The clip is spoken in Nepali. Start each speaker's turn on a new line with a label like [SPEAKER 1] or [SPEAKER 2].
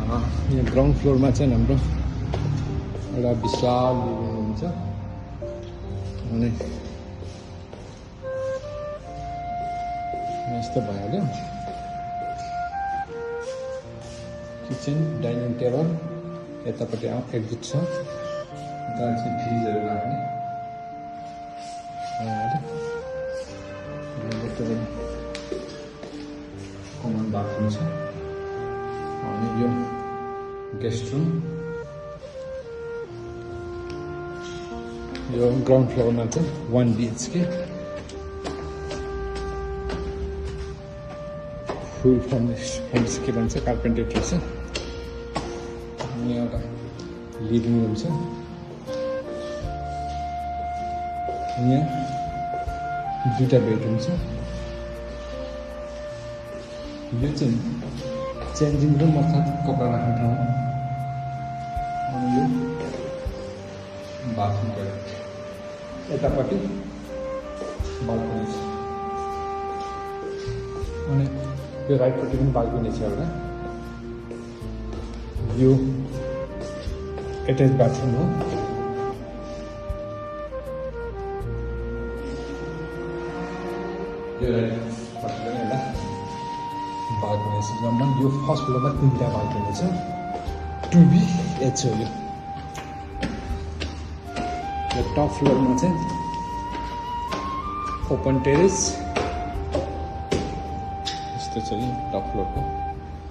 [SPEAKER 1] यहाँ ग्राउन्ड फ्लोरमा चाहिँ हाम्रो एउटा विशाल लिभिङ रुम छ अनि यस्तो भइहाल्यो किचन डाइनिङ टेबल यतापट्टि एक्जिट छ यता चाहिँ फ्रिजहरू राख्ने कमन बाथरुम छ अनि यो गेस्ट रुम यो ग्राउन्ड फ्लोरमा चाहिँ 1 BHK फुल फर्निस के भन्छ कार्पेन्टेड रहेछ अनि एउटा लिभिङ रुम छ यहाँ 2टा बेडरुम छ यो चाहिँ चेन्जिङ रुम अर्थात् कपडा राख्ने ठाउँ अनि यो बाथरुम टोयलेट यतापट्टि बाल्कनी छ अनि यो राइटपट्टि पनि बाल्कनी छ एउटा यो एट्याच बाथरुम हो यो राइटपट्टि पनि एउटा बाल्कनी छ जम्मा यो फर्स्ट फ्लोरमा 3टा बाल्कनी छ 2BH हो यो टप फ्लोरमा चाहिँ ओपन टेरेस यस्तो छ यो टप फ्लोरको